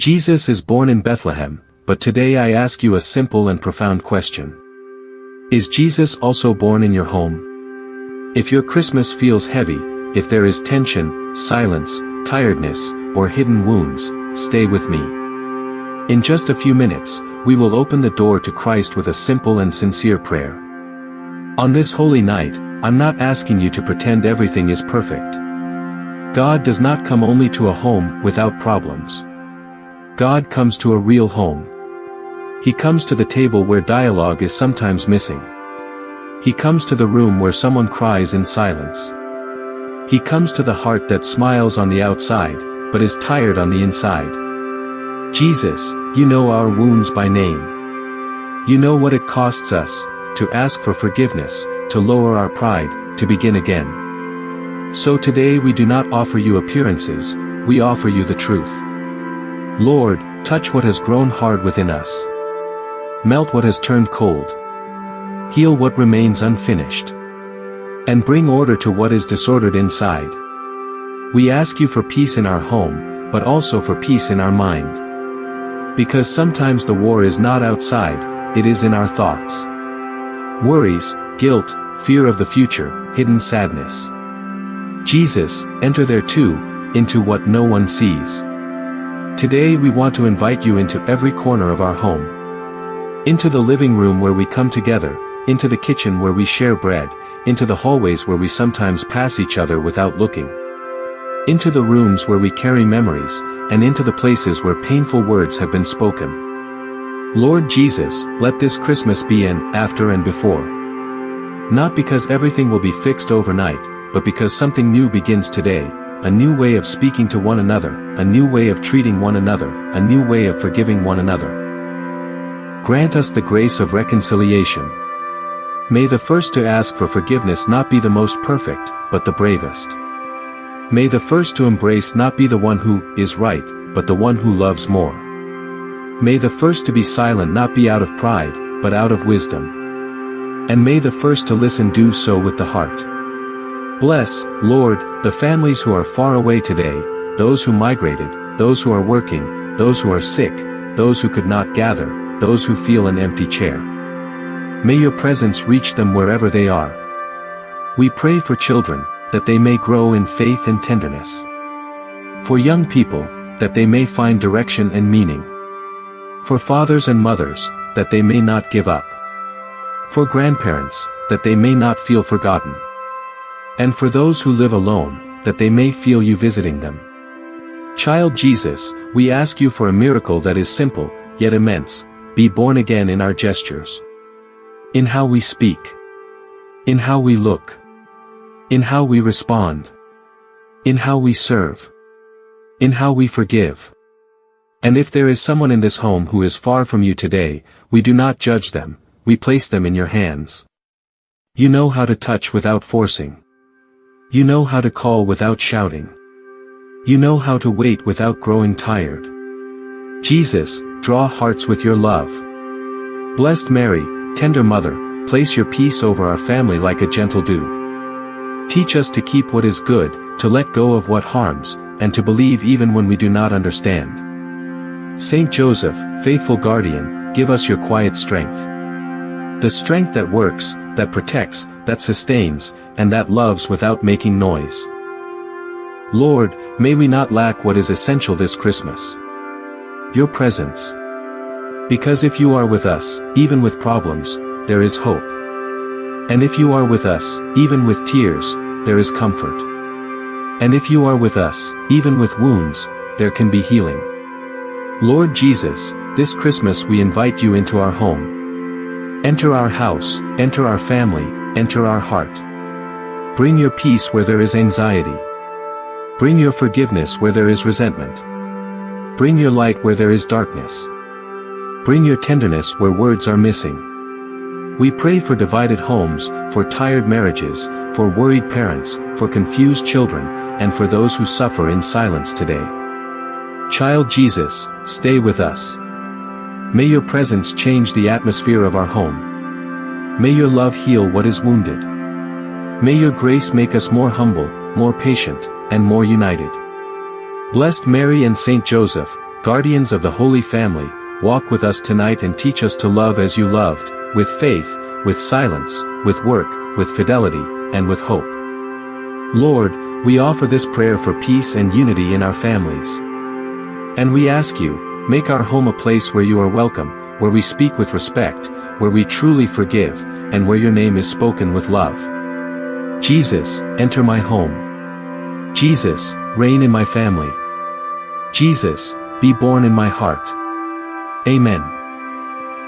Jesus is born in Bethlehem, but today I ask you a simple and profound question. Is Jesus also born in your home? If your Christmas feels heavy, if there is tension, silence, tiredness, or hidden wounds, stay with me. In just a few minutes, we will open the door to Christ with a simple and sincere prayer. On this holy night, I'm not asking you to pretend everything is perfect. God does not come only to a home without problems. God comes to a real home. He comes to the table where dialogue is sometimes missing. He comes to the room where someone cries in silence. He comes to the heart that smiles on the outside, but is tired on the inside. Jesus, you know our wounds by name. You know what it costs us to ask for forgiveness, to lower our pride, to begin again. So today we do not offer you appearances, we offer you the truth. Lord, touch what has grown hard within us. Melt what has turned cold. Heal what remains unfinished. And bring order to what is disordered inside. We ask you for peace in our home, but also for peace in our mind. Because sometimes the war is not outside, it is in our thoughts. Worries, guilt, fear of the future, hidden sadness. Jesus, enter there too, into what no one sees. Today we want to invite you into every corner of our home. Into the living room where we come together, into the kitchen where we share bread, into the hallways where we sometimes pass each other without looking. Into the rooms where we carry memories, and into the places where painful words have been spoken. Lord Jesus, let this Christmas be an after and before. Not because everything will be fixed overnight, but because something new begins today. A new way of speaking to one another, a new way of treating one another, a new way of forgiving one another. Grant us the grace of reconciliation. May the first to ask for forgiveness not be the most perfect, but the bravest. May the first to embrace not be the one who is right, but the one who loves more. May the first to be silent not be out of pride, but out of wisdom. And may the first to listen do so with the heart. Bless, Lord, the families who are far away today, those who migrated, those who are working, those who are sick, those who could not gather, those who feel an empty chair. May your presence reach them wherever they are. We pray for children, that they may grow in faith and tenderness. For young people, that they may find direction and meaning. For fathers and mothers, that they may not give up. For grandparents, that they may not feel forgotten. And for those who live alone, that they may feel you visiting them. Child Jesus, we ask you for a miracle that is simple, yet immense. Be born again in our gestures. In how we speak. In how we look. In how we respond. In how we serve. In how we forgive. And if there is someone in this home who is far from you today, we do not judge them, we place them in your hands. You know how to touch without forcing. You know how to call without shouting. You know how to wait without growing tired. Jesus, draw hearts with your love. Blessed Mary, tender Mother, place your peace over our family like a gentle dew. Teach us to keep what is good, to let go of what harms, and to believe even when we do not understand. Saint Joseph, faithful guardian, give us your quiet strength. The strength that works, that protects, that sustains, and that loves without making noise. Lord, may we not lack what is essential this Christmas. Your presence. Because if you are with us, even with problems, there is hope. And if you are with us, even with tears, there is comfort. And if you are with us, even with wounds, there can be healing. Lord Jesus, this Christmas we invite you into our home. Enter our house, enter our family, enter our heart. Bring your peace where there is anxiety. Bring your forgiveness where there is resentment. Bring your light where there is darkness. Bring your tenderness where words are missing. We pray for divided homes, for tired marriages, for worried parents, for confused children, and for those who suffer in silence today. Child Jesus, stay with us. May your presence change the atmosphere of our home. May your love heal what is wounded. May your grace make us more humble, more patient, and more united. Blessed Mary and Saint Joseph, Guardians of the Holy Family, walk with us tonight and teach us to love as you loved, with faith, with silence, with work, with fidelity, and with hope. Lord, we offer this prayer for peace and unity in our families. And we ask you, make our home a place where you are welcome, where we speak with respect, where we truly forgive, and where your name is spoken with love. Jesus, enter my home. Jesus, reign in my family. Jesus, be born in my heart. Amen.